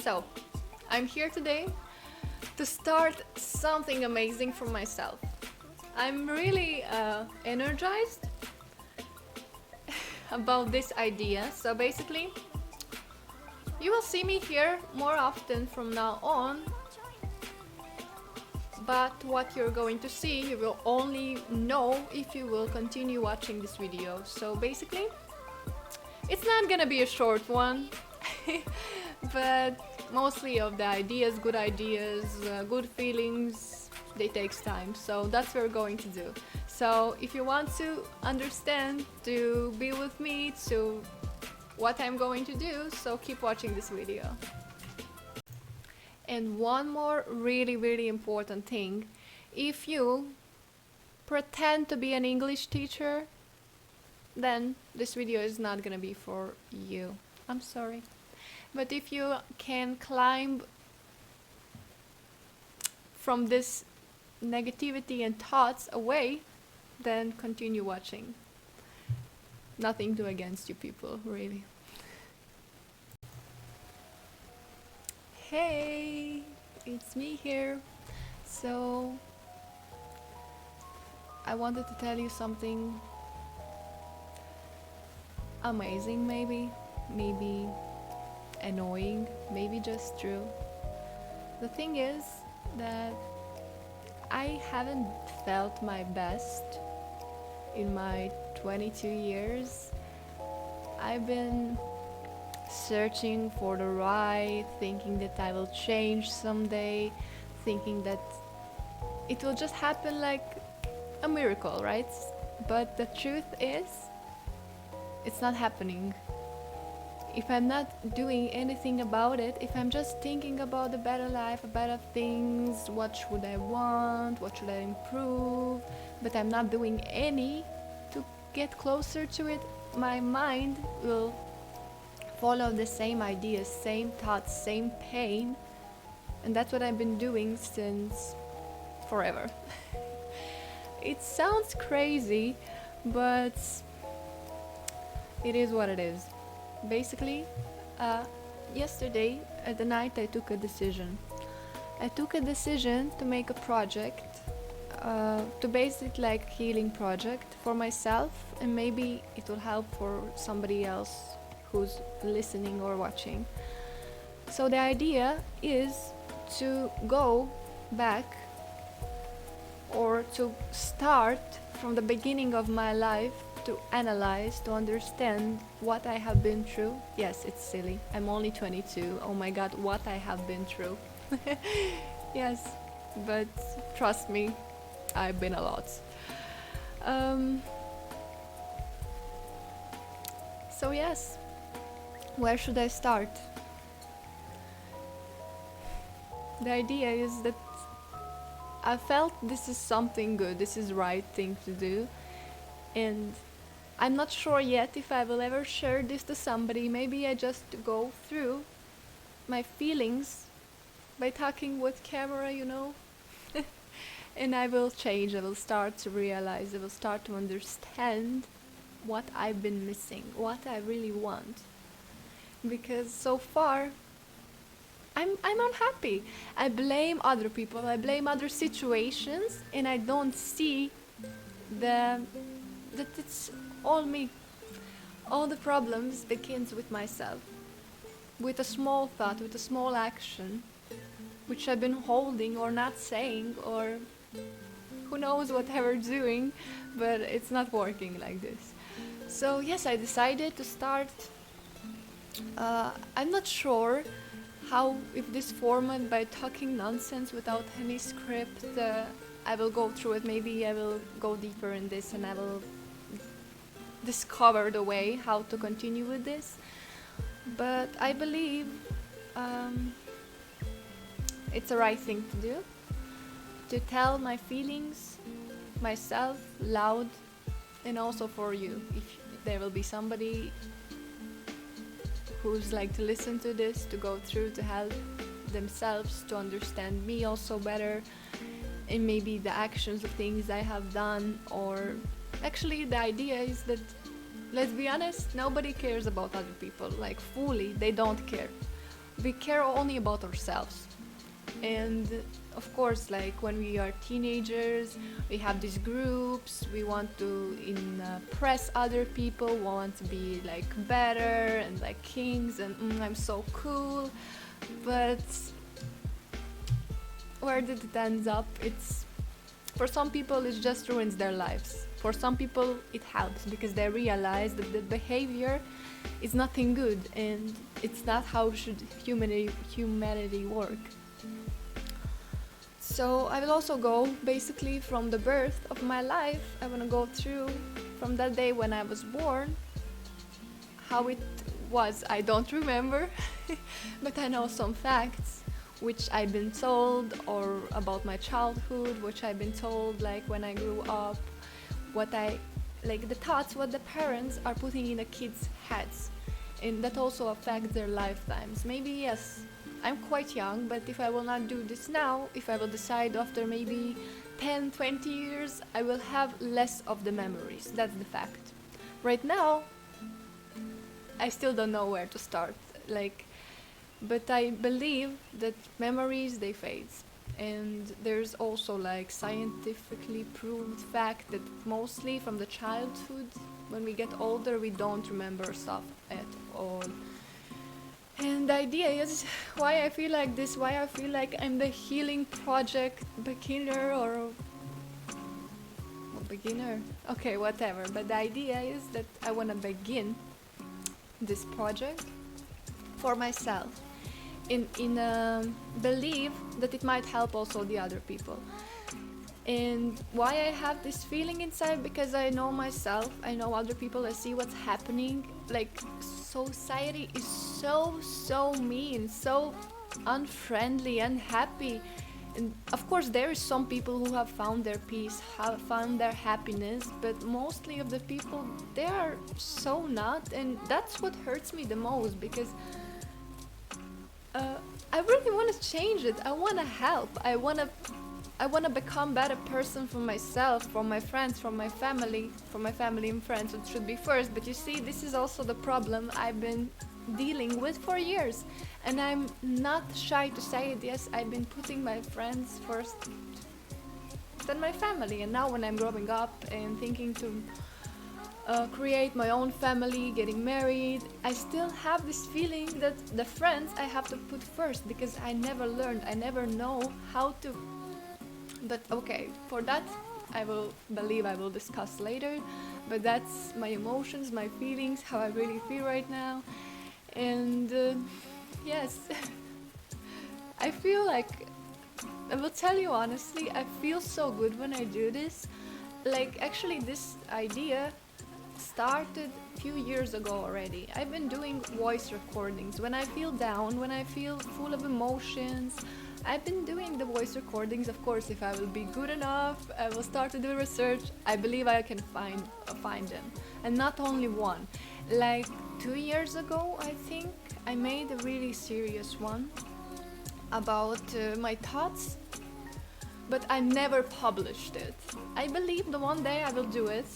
So, I'm here today to start something amazing for myself. I'm really energized about this idea. So, basically, you will see me here more often from now on, but what you're going to see, you will only know if you will continue watching this video. So, basically, it's not gonna be a short one, but mostly of the ideas, good feelings, they takes time. So that's what we're going to do. So if you want to understand, to be with me, to what I'm going to do, so keep watching this video. And one more really important thing, if you pretend to be an English teacher, then this video is not gonna be for you. I'm sorry. But if you can climb from this negativity and thoughts away, then continue watching. Nothing to against you people, really. Hey, it's me here. So I wanted to tell you something amazing, maybe annoying, maybe just true. The thing is that I haven't felt my best in my 22 years. I've been searching for the right, thinking that I will change someday, thinking that it will just happen like a miracle, right? But the truth is, it's not happening. If I'm not doing anything about it, if I'm just thinking about the better life, better things, what should I want, what should I improve, but I'm not doing any to get closer to it, my mind will follow the same ideas, same thoughts, same pain, and that's what I've been doing since forever. It sounds crazy, but it is what it is. Basically, yesterday at the night I took a decision. I took a decision to make a project, to base it like healing project for myself, and maybe it will help for somebody else who's listening or watching. So the idea is to go back or to start from the beginning of my life, to analyze, to understand what I have been through. Yes, it's silly. I'm only 22. Oh my god, what I have been through. Yes, but trust me, I've been a lot. So yes, where should I start? The idea is that I felt this is something good, this is the right thing to do, and I'm not sure yet if I will ever share this to somebody. Maybe I just go through my feelings by talking with camera, you know. And I will change, I will start to realize, I will start to understand what I've been missing, what I really want. Because so far I'm unhappy. I blame other people, I blame other situations, and I don't see that it's all me. All the problems begins with myself, with a small thought, with a small action, which I've been holding or not saying, or who knows whatever doing, but it's not working like this. So yes, I decided to start. I'm not sure how, if this format by talking nonsense without any script, I will go through it. Maybe I will go deeper in this and I will discover the way how to continue with this. But I believe it's the right thing to do, to tell my feelings myself loud, and also for you, if there will be somebody who's like to listen to this, to go through, to help themselves to understand me also better, and maybe the actions, the things I have done. Or actually the idea is that, let's be honest, nobody cares about other people, like fully, they don't care. we care only about ourselves. And of course, like when we are teenagers, we have these groups, we want to impress other people, want to be like better and like kings, and I'm so cool. But where did it end up? It's, for some people it just ruins their lives. For some people it helps because they realize that the behavior is nothing good, and it's not how should humanity work. So I will also go basically from the birth of my life. I want to go through from that day when I was born, how it was. I don't remember, but I know some facts which I've been told, or about my childhood, which I've been told like when I grew up, what I like the thoughts what the parents are putting in the kids' heads, and that also affects their lifetimes. Maybe yes, I'm quite young, but if I will not do this now, if I will decide after maybe 10, 20 years, I will have less of the memories. That's the fact. Right now, I still don't know where to start. Like, but I believe that memories they fade. And there's also like scientifically proved fact that mostly from the childhood, when we get older, we don't remember stuff at all. And the idea is why I feel like this, why I feel like I'm the healing project beginner, or beginner, okay, whatever. But the idea is that I want to begin this project for myself in a belief that it might help also the other people. And why I have this feeling inside, because I know myself, I know other people, I see what's happening. Like, society is so mean, so unfriendly, unhappy. And of course there is some people who have found their peace, have found their happiness, but mostly of the people, they are so not. And that's what hurts me the most, because I really want to change it. I want to help. I want to become better person for myself, for my friends, for my family and friends. It should be first. But you see, this is also the problem I've been dealing with for years, and I'm not shy to say it. Yes, I've been putting my friends first, then my family. And now when I'm growing up and thinking to create my own family, getting married, I still have this feeling that the friends I have to put first, because I never learned, I never know how to. But okay, for that I will discuss later. But that's my emotions, my feelings, how I really feel right now. And yes, I feel like, I will tell you honestly, I feel so good when I do this. Like, actually this idea started a few years ago already. I've been doing voice recordings when I feel down, when I feel full of emotions. I've been doing the voice recordings. Of course, if I will be good enough, I will start to do research. I believe I can find them, and not only one. Like 2 years ago, I think I made a really serious one about my thoughts, but I never published it. I believe the one day I will do it.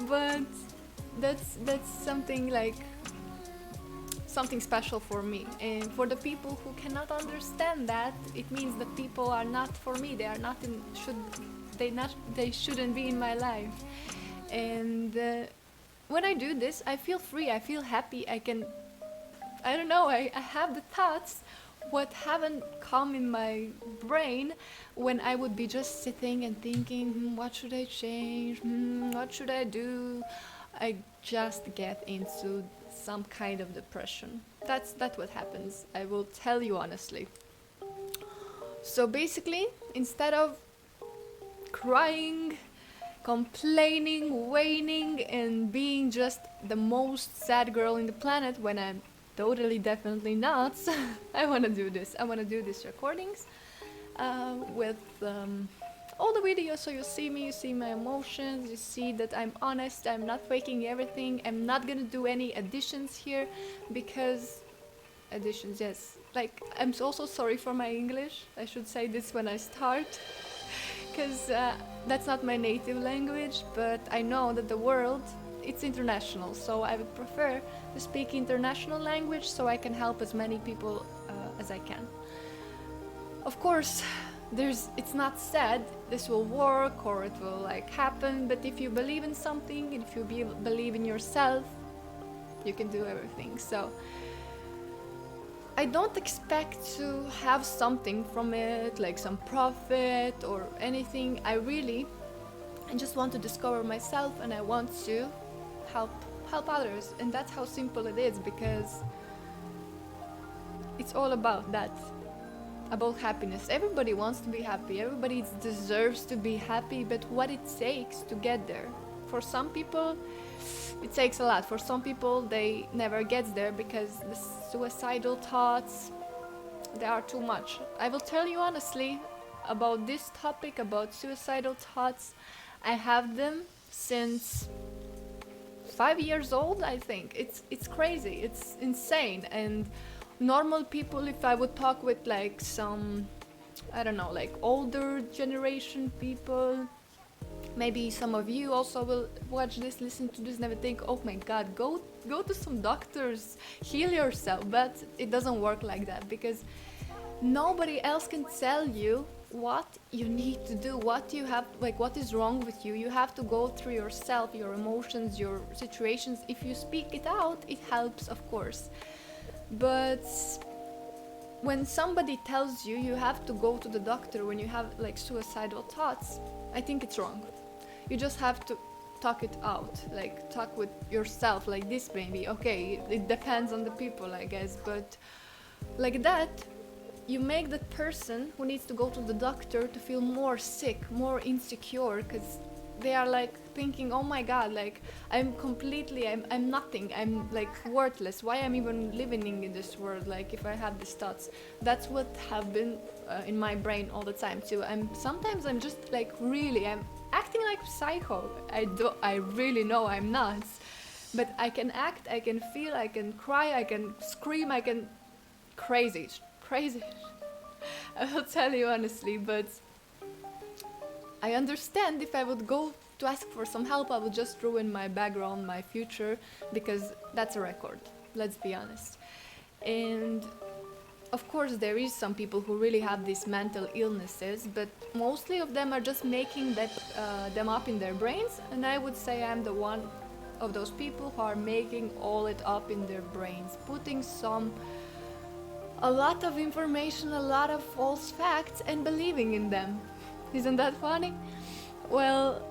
But that's something like something special for me. And for the people who cannot understand that, it means that people are not for me. They are not in they shouldn't be in my life. And when I do this, I feel free, I feel happy. I don't know, I have the thoughts what haven't come in my brain when I would be just sitting and thinking, what should I change? What should I do? I just get into some kind of depression. That's what happens. I will tell you honestly. So basically, instead of crying, complaining, whining, and being just the most sad girl in the planet, when I'm totally definitely not, I want to do this. I want to do these recordings with all the videos, so you see me, you see my emotions, you see that I'm honest, I'm not faking everything. I'm not gonna do any additions here, because additions, yes, like, I'm also sorry for my English. I should say this when I start, because that's not my native language. But I know that the world it's international, so I would prefer to speak international language so I can help as many people as I can. Of course, it's not said this will work or it will like happen, but if you believe in something, if you believe in yourself, you can do everything. So I don't expect to have something from it, like some profit or anything. I just want to discover myself, and I want to help others, and that's how simple it is, because it's all about that, about happiness. Everybody wants to be happy, everybody deserves to be happy, but what it takes to get there. For some people it takes a lot. For some people they never get there because the suicidal thoughts, they are too much. I will tell you honestly about this topic, about suicidal thoughts. I have them since 5 years old, I think. It's crazy, it's insane. And normal people, if I would talk with like some, I don't know, like older generation people, maybe some of you also will watch this, listen to this, never think, oh my god, go to some doctors, heal yourself. But it doesn't work like that, because nobody else can tell you what you need to do, what you have, like what is wrong with you. You have to go through yourself, your emotions, your situations. If you speak it out, it helps, of course. But when somebody tells you you have to go to the doctor when you have like suicidal thoughts, I think it's wrong. You just have to talk it out, like talk with yourself like this, maybe. Okay, it depends on the people, I guess, but like that you make that person who needs to go to the doctor to feel more sick, more insecure, because they are like thinking, oh my god, like I'm nothing, I'm like worthless, why I'm even living in this world, like if I have these thoughts. That's what have been in my brain all the time too. Sometimes I'm just like, really, I'm acting like psycho. I really know I'm not, but I can act, I can feel, I can cry, I can scream, I can crazy. I will tell you honestly. But I understand if I would go to ask for some help, I would just ruin my background, my future, because that's a record, let's be honest. And of course there is some people who really have these mental illnesses, but mostly of them are just making them up in their brains, and I would say I'm the one of those people who are making all it up in their brains, putting a lot of information, a lot of false facts, and believing in them. Isn't that funny? Well,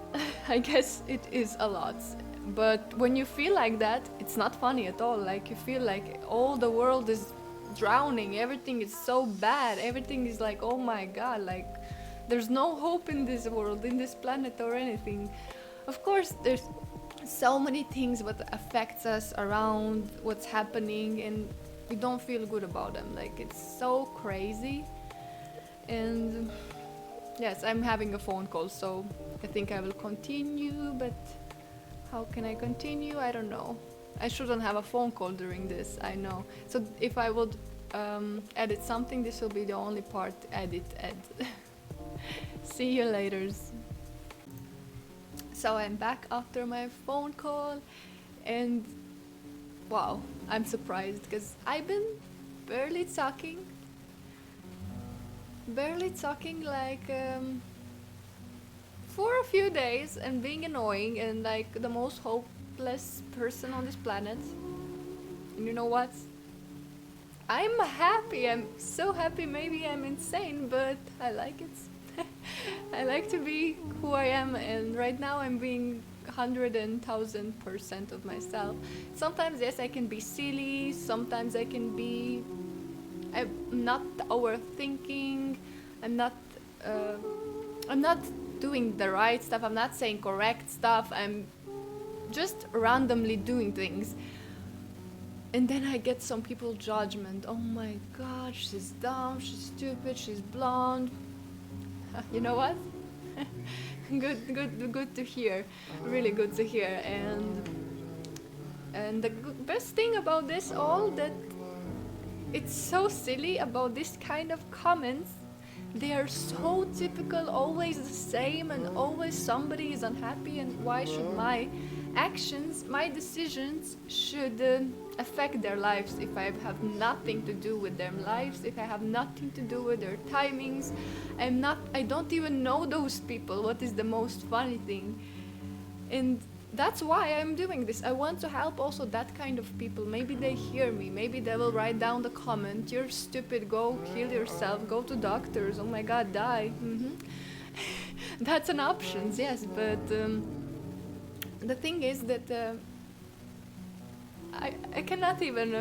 I guess it is a lot. But when you feel like that, it's not funny at all. Like you feel like all the world is drowning, everything is so bad, everything is like, oh my god, like there's no hope in this world, in this planet or anything. Of course, there's so many things what affects us around, what's happening, and we don't feel good about them. Like it's so crazy. And yes, I'm having a phone call, so I think I will continue, but how can I continue? I don't know. I shouldn't have a phone call during this, I know. So if I would edit something, this will be the only part edit. See you later. So I'm back after my phone call, and wow, I'm surprised because I've been barely talking like for a few days, and being annoying and like the most hopeless person on this planet. And you know what? I'm happy, I'm so happy. Maybe I'm insane, but I like it. I like to be who I am, and right now I'm being 100,000% of myself. Sometimes yes, I can be silly, sometimes I'm not overthinking, I'm not doing the right stuff, I'm not saying correct stuff, I'm just randomly doing things. And then I get some people judgment. Oh my god, she's dumb, she's stupid, she's blonde. You know what? Good to hear. Really good to hear. And the best thing about this all, that it's so silly about this kind of comments. They are so typical, always the same, and always somebody is unhappy, and why should my actions, my decisions should affect their lives. If I have nothing to do with their lives, if I have nothing to do with their timings, I don't even know those people. What is the most funny thing? And that's why I'm doing this. I want to help also that kind of people. Maybe they hear me. Maybe they will write down the comment, "You're stupid, go kill yourself, go to doctors, oh my god, die." That's an option, yes, but the thing is that I cannot even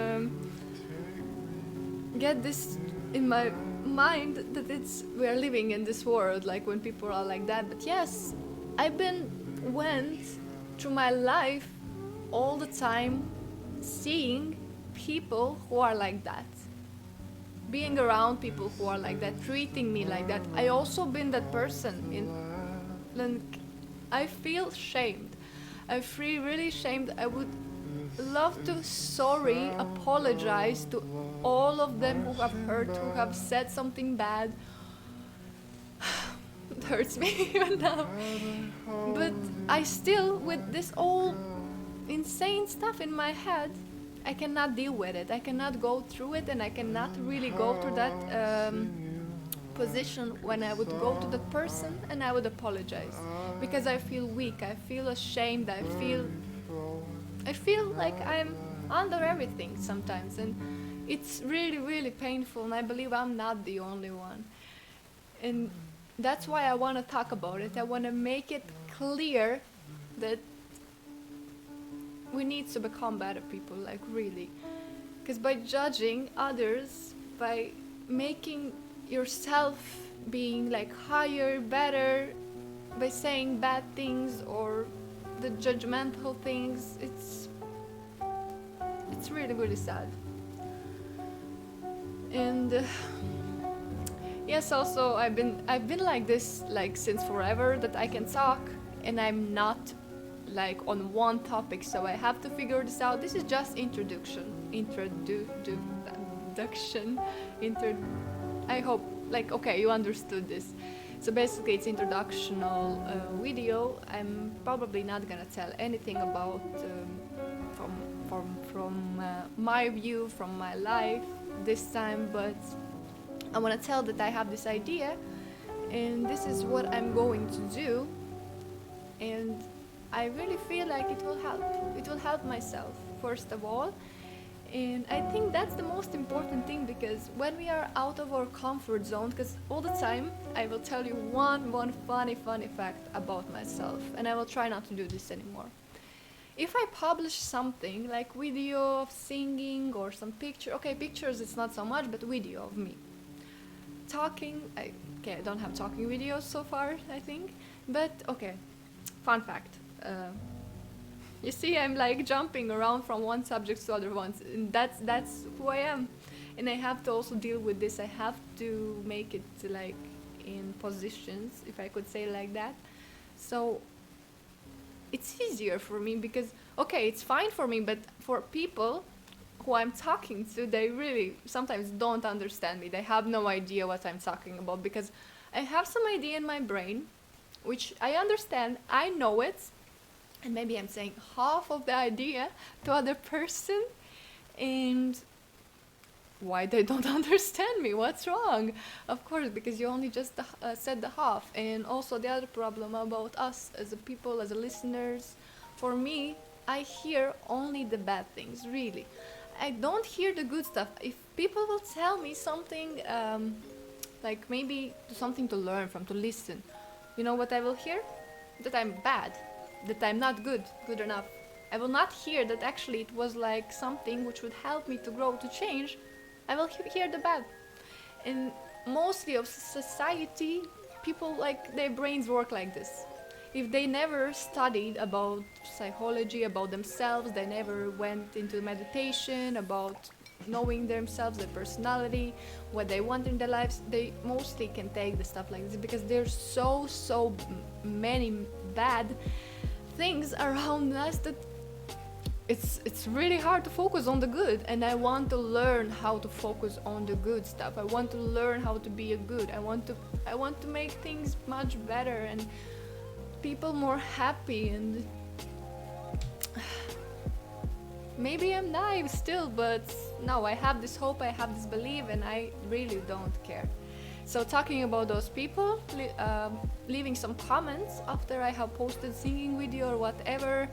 get this in my mind that we are living in this world, like when people are like that. But yes, went through my life all the time seeing people who are like that, being around people who are like that, treating me like that. I also been that person and I feel shamed. I feel really shamed. I would love to apologize to all of them who have hurt, who have said something bad. It hurts me even now. But I still, with this all insane stuff in my head, I cannot deal with it. I cannot go through it, and I cannot really go to that position when I would go to that person and I would apologize, because I feel weak. I feel ashamed. I feel like I'm under everything sometimes, and it's really, really painful. And I believe I'm not the only one. And that's why I want to talk about it. I want to make it clear that we need to become better people, like really. Because by judging others, by making yourself being like higher, better, by saying bad things or the judgmental things, it's really, really sad. And yes, also I've been like this like since forever, that I can talk and I'm not like on one topic, so I have to figure this out. This is just introduction. I hope, like, okay, you understood this. So basically it's introductional video. I'm probably not gonna tell anything about from my view, from my life this time, but I want to tell that I have this idea and this is what I'm going to do, and I really feel like it will help. It will help myself, first of all. And I think that's the most important thing, because when we are out of our comfort zone, because all the time I will tell you one funny fact about myself, and I will try not to do this anymore. If I publish something like video of singing or some picture, okay, pictures it's not so much, but video of me talking, I don't have talking videos so far, I think, but okay, fun fact. You see, I'm like jumping around from one subject to other ones, and that's who I am. And I have to also deal with this. I have to make it like in positions, if I could say like that. So it's easier for me because, okay, it's fine for me, but for people who I'm talking to, they really sometimes don't understand me. They have no idea what I'm talking about, because I have some idea in my brain, which I understand, I know it, and maybe I'm saying half of the idea to other person, and why they don't understand me? What's wrong? Of course, because you only just said the half. And also the other problem about us as a people, as a listeners, for me, I hear only the bad things, really. I don't hear the good stuff. If people will tell me something, like maybe something to learn from, to listen, you know what I will hear? That I'm bad, that I'm not good enough. I will not hear that actually it was like something which would help me to grow, to change. I will hear the bad. And mostly of society, people, like, their brains work like this. If they never studied about psychology, about themselves, they never went into meditation, about knowing themselves, their personality, what they want in their lives, they mostly can take the stuff like this, because there's so many bad things around us that it's really hard to focus on the good. And I want to learn how to focus on the good stuff. I want to learn how to be a good. I want to make things much better and people more happy. And maybe I'm naive still, but no, I have this hope, I have this belief, and I really don't care. So talking about those people, leaving some comments after I have posted singing video or whatever,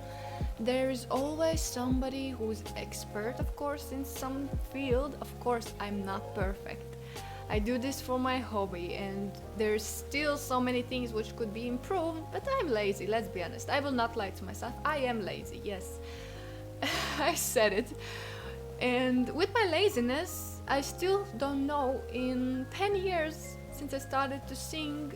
there is always somebody who's expert, of course, in some field. Of course, I'm not perfect. I do this for my hobby, and there's still so many things which could be improved, but I'm lazy, let's be honest. I will not lie to myself, I am lazy, yes. I said it. And with my laziness, I still don't know, in 10 years since I started to sing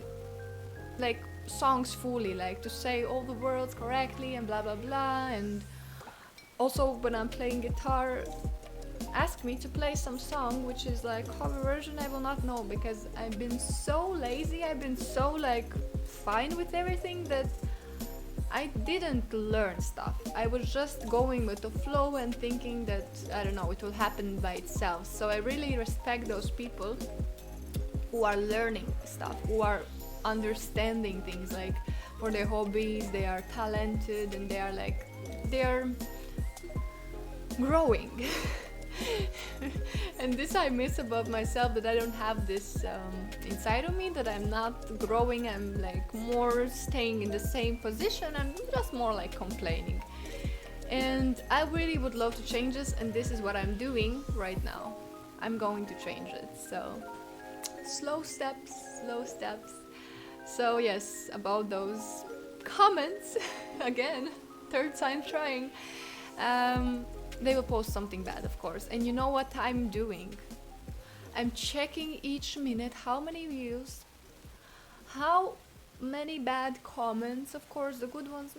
like songs fully, like to say all the words correctly and blah blah blah, and also when I'm playing guitar, ask me to play some song which is like cover version, I will not know, because I've been so lazy, I've been so like fine with everything that I didn't learn stuff. I was just going with the flow and thinking that, I don't know, it will happen by itself. So I really respect those people who are learning stuff, who are understanding things, like for their hobbies, they are talented and they are growing. And this I miss about myself, that I don't have this inside of me, that I'm not growing, I'm like more staying in the same position, I'm just more like complaining. And I really would love to change this, and this is what I'm doing right now. I'm going to change it, so slow steps, slow steps. So yes, about those comments, again, third time trying, they will post something bad, of course. And you know what I'm doing? I'm checking each minute how many views, how many bad comments. Of course, the good ones,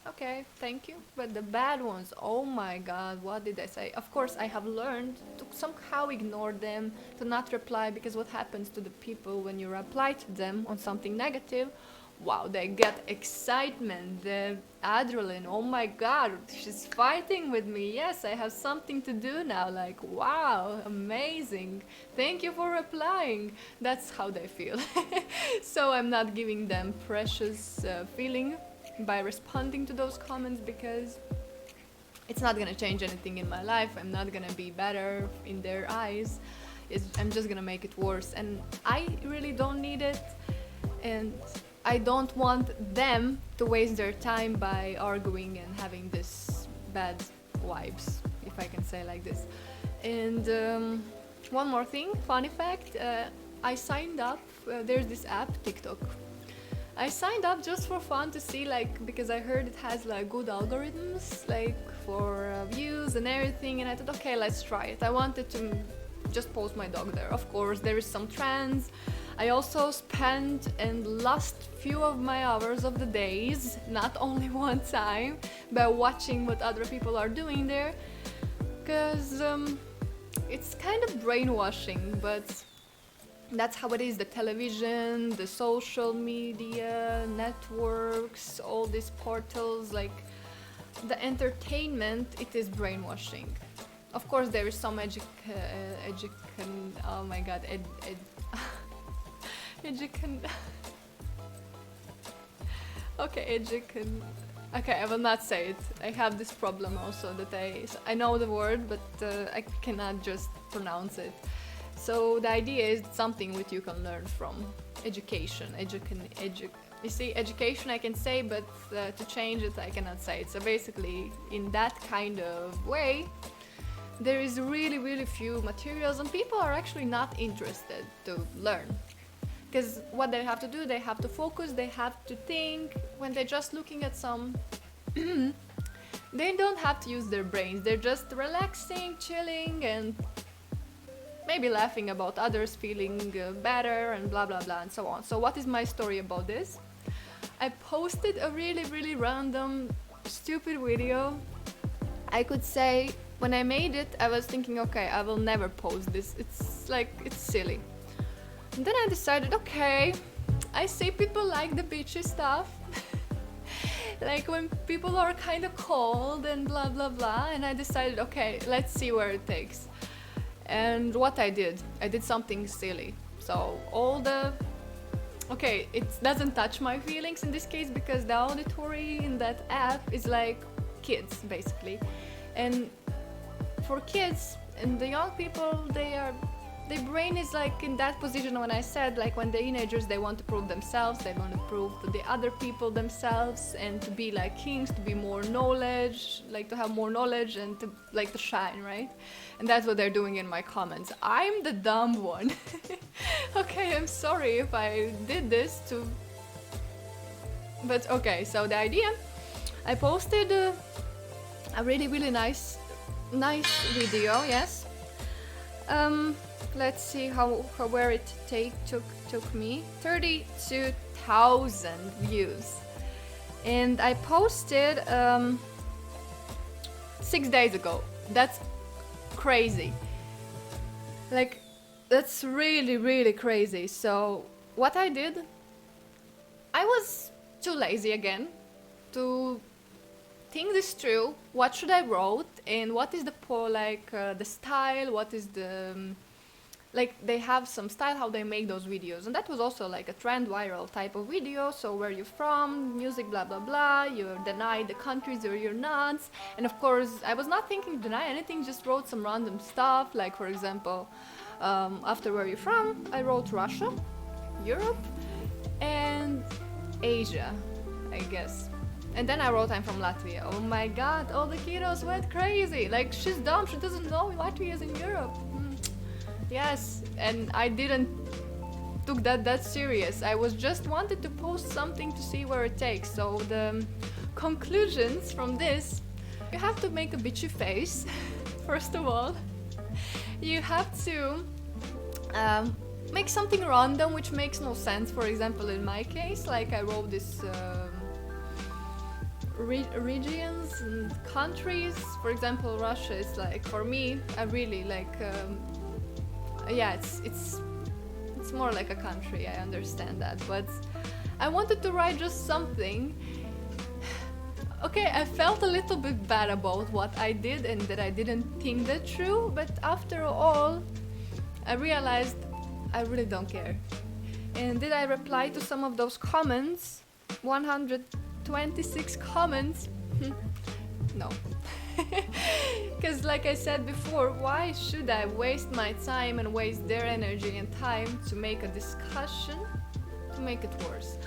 okay, thank you. But the bad ones, oh my god, what did I say? Of course, I have learned to somehow ignore them, to not reply, because what happens to the people when you reply to them on something negative? Wow, they get excitement, the adrenaline, oh my god, she's fighting with me, yes, I have something to do now, like, wow, amazing, thank you for replying. That's how they feel. So I'm not giving them precious feeling by responding to those comments, because it's not gonna change anything in my life, I'm not gonna be better in their eyes, I'm just gonna make it worse, and I really don't need it, and I don't want them to waste their time by arguing and having this bad vibes, if I can say like this. And one more thing, funny fact, I signed up, there's this app, TikTok. I signed up just for fun to see, like, because I heard it has like good algorithms, like for views and everything, and I thought, okay, let's try it. I wanted to just post my dog there. Of course, there is some trends. I also spent and lost few of my hours of the days, not only one time, by watching what other people are doing there, because it's kind of brainwashing, but that's how it is. The television, the social media, networks, all these portals, like the entertainment, it is brainwashing. Of course, there is some oh my god, okay, I will not say it. I have this problem also that I know the word, but I cannot just pronounce it. So the idea is something which you can learn from education. You see, education I can say, but to change it I cannot say it. So basically, in that kind of way, there is really few materials, and people are actually not interested to learn. Because what they have to do, they have to focus, they have to think. When they're just looking at some, they don't have to use their brains. They're just relaxing, chilling, and maybe laughing about others feeling better and blah blah blah and so on. So what is my story about this? I posted a really random, stupid video. I could say, when I made it, I was thinking, okay, I will never post this. It's silly. And then I decided, okay, I see people like the beachy stuff, like when people are kind of cold and blah blah blah, and I decided, okay, let's see where it takes. And what I did something silly. So okay, it doesn't touch my feelings in this case, because the auditory in that app is like kids basically. And for kids and the young people, their brain is like in that position when I said like when they're teenagers they want to prove themselves, they want to prove to the other people themselves and to be like kings, to be more knowledge, like to have more knowledge and to like to shine, right? And that's what they're doing in my comments. I'm the dumb one. Okay, I'm sorry if I did this to, but okay, so the idea, I posted a really nice video, yes. Let's see where it took me 32,000 views, and I posted 6 days ago. That's crazy, like that's really crazy. So what I did, I was too lazy again to think this through. What should I wrote and what is the the style, what is the like they have some style how they make those videos, and that was also like a trend viral type of video. So where you from, music, blah blah blah, you deny the countries where you're not. And of course I was not thinking to deny anything, just wrote some random stuff, like for example after where you're from I wrote Russia, Europe and Asia, I guess. And then I wrote I'm from Latvia. Oh my god, all the kiddos went crazy. Like, she's dumb, she doesn't know Latvia is in Europe. Yes, and I didn't took that serious. I was just wanted to post something to see where it takes. So the conclusions from this, you have to make a bitchy face, first of all. You have to make something random which makes no sense. For example, in my case, like I wrote this regions and countries. For example, Russia is like, for me, I really like yeah, it's more like a country, I understand that, but I wanted to write just something. Okay, I felt a little bit bad about what I did and that I didn't think that through, but after all I realized I really don't care. And did I reply to some of those comments? 126 comments? No. Because like I said before, why should I waste my time and waste their energy and time to make a discussion to make it worse?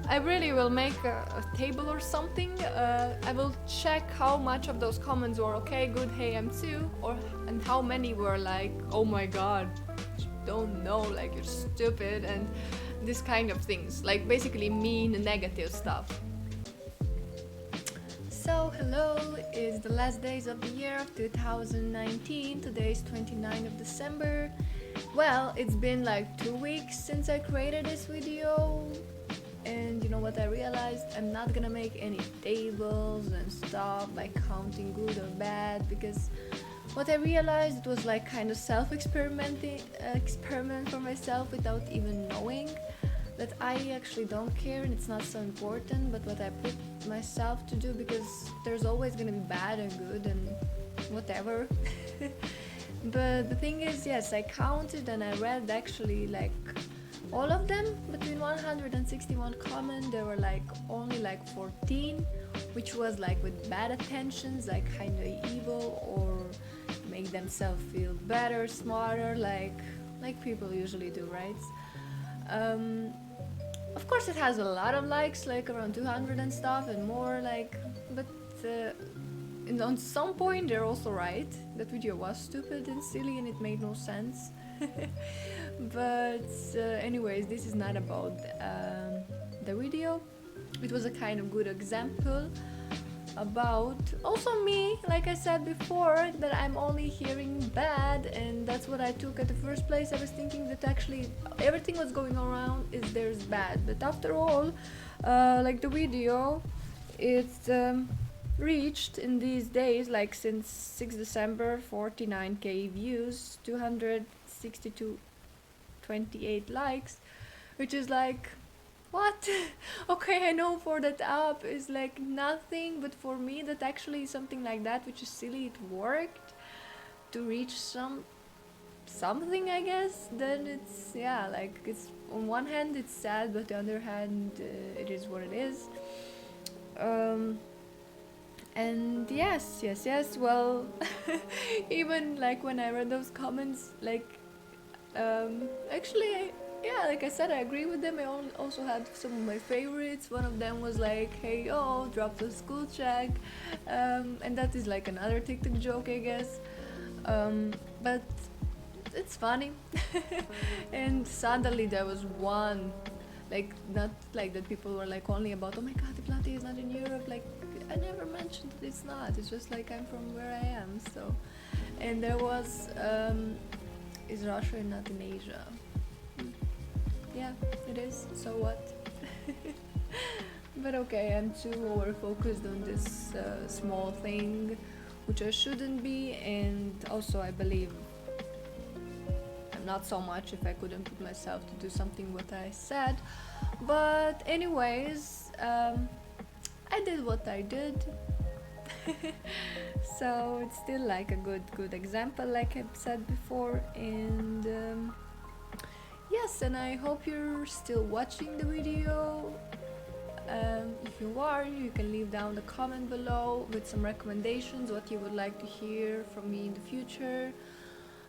I really will make a table or something. I will check how much of those comments were okay, good, hey, I'm too, and how many were like, oh my god, you don't know, like you're stupid, and this kind of things, like basically mean negative stuff. So hello, it's the last days of the year of 2019. Today is 29th of December. Well, it's been like 2 weeks since I created this video, and you know what I realized? I'm not gonna make any tables and stuff like counting good or bad, because what I realized, it was like kind of experiment for myself without even knowing that I actually don't care and it's not so important, but what I put myself to do, because there's always gonna be bad and good and whatever. But the thing is, yes, I counted and I read actually like all of them. Between 161 comments, there were like only like 14 which was like with bad intentions, like kind of evil or make themselves feel better, smarter, like people usually do, right? Of course it has a lot of likes, like around 200 and stuff and more, like, but and on some point they're also right. That video was stupid and silly and it made no sense. But anyways, this is not about the video. It was a kind of good example about also me, like I said before, that I'm only hearing bad, and that's what I took at the first place. I was thinking that actually everything what's going around is there's bad, but after all, like the video, it's reached in these days, like since 6 December, 49k views, 262.28 likes, which is like, what? Okay, I know for that app is like nothing, but for me that actually is something like that, which is silly, it worked to reach something, I guess. Then it's, yeah, like it's on one hand it's sad, but on the other hand it is what it is. And yes, well, even like when I read those comments, like, actually, yeah, like I said, I agree with them. I also had some of my favorites. One of them was like, hey, yo, drop the school check. And that is like another TikTok joke, I guess. But it's funny. And suddenly there was one, like, not like that people were like only about, oh my god, the Pilates is not in Europe. Like, I never mentioned that it's not. It's just like I'm from where I am. So, and there was, is Russia not in Asia? Yeah, it is. So what? But okay, I'm too over focused on this small thing, which I shouldn't be, and also I believe I'm not so much if I couldn't put myself to do something what I said. But anyways, I did what I did. So it's still like a good example, like I've said before, and yes, and I hope you're still watching the video. If you are, you can leave down a comment below with some recommendations, what you would like to hear from me in the future,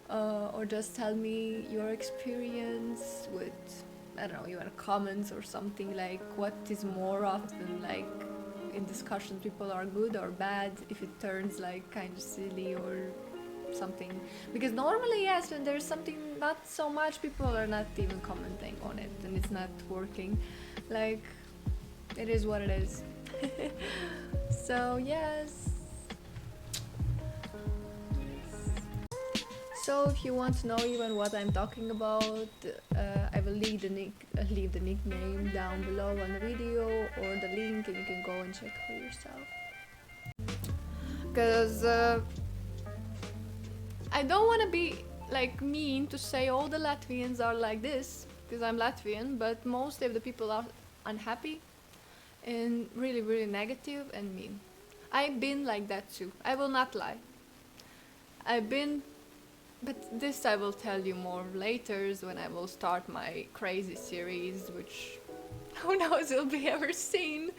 or just tell me your experience with, I don't know, your comments or something, like what is more often like in discussions people are good or bad, if it turns like kind of silly or something, because normally yes, when there's something not so much, people are not even commenting on it and it's not working. Like, it is what it is. So yes. So if you want to know even what I'm talking about, I will leave the nickname down below on the video or the link, and you can go and check for yourself. Because I don't want to be like mean to say all the Latvians are like this, because I'm Latvian, but most of the people are unhappy and really negative and mean. I've been like that too. I will not lie. I've been, but this I will tell you more later when I will start my crazy series, which who knows will be ever seen.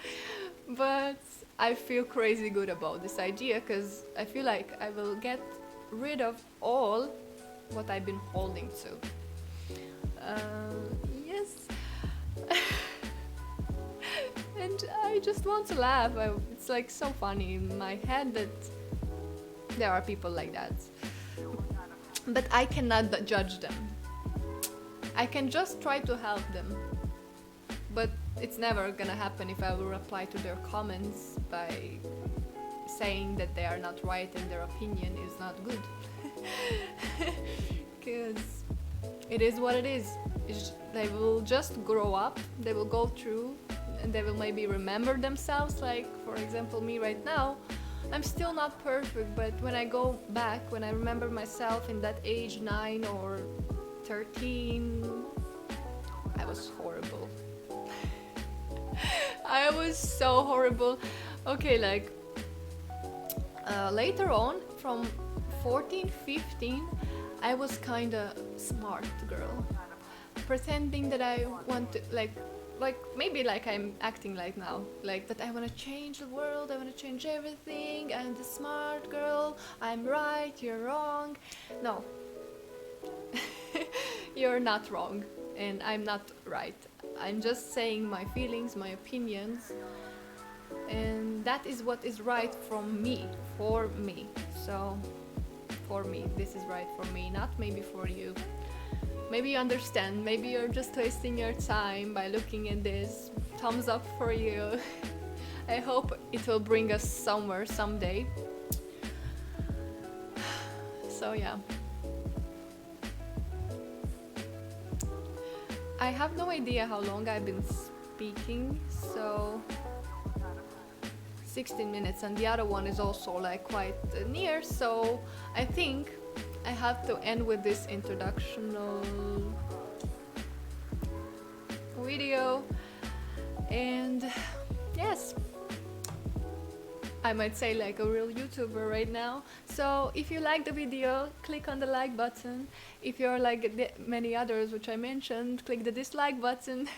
But I feel crazy good about this idea, because I feel like I will get rid of all what I've been holding to. Yes. And I just want to laugh. It's like so funny in my head that there are people like that. But I cannot judge them. I can just try to help them. But it's never gonna happen if I will reply to their comments by saying that they are not right and their opinion is not good. Because it is what it is. They will just grow up, they will go through, and they will maybe remember themselves. Like, for example, me right now, I'm still not perfect, but when I go back, when I remember myself in that age 9 or 13, I was horrible. I was so horrible. Okay, like later on, from 14, 15, I was kinda smart girl, pretending that I want to, like maybe like I'm acting like now, like that I want to change the world, I want to change everything, I'm the smart girl, I'm right, you're wrong. No. You're not wrong and I'm not right. I'm just saying my feelings, my opinions, and that is what is right from me, for me. So for me, this is right for me, not maybe for you. Maybe you understand, maybe you're just wasting your time by looking at this. Thumbs up for you. I hope it will bring us somewhere someday. So yeah. I have no idea how long I've been speaking, so 16 minutes, and the other one is also like quite near, so I think I have to end with this introductional video. And yes, I might say like a real YouTuber right now. So if you like the video, click on the like button. If you're like many others which I mentioned, click the dislike button.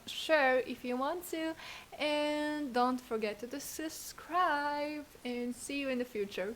share if you want to, and don't forget to subscribe, and see you in the future.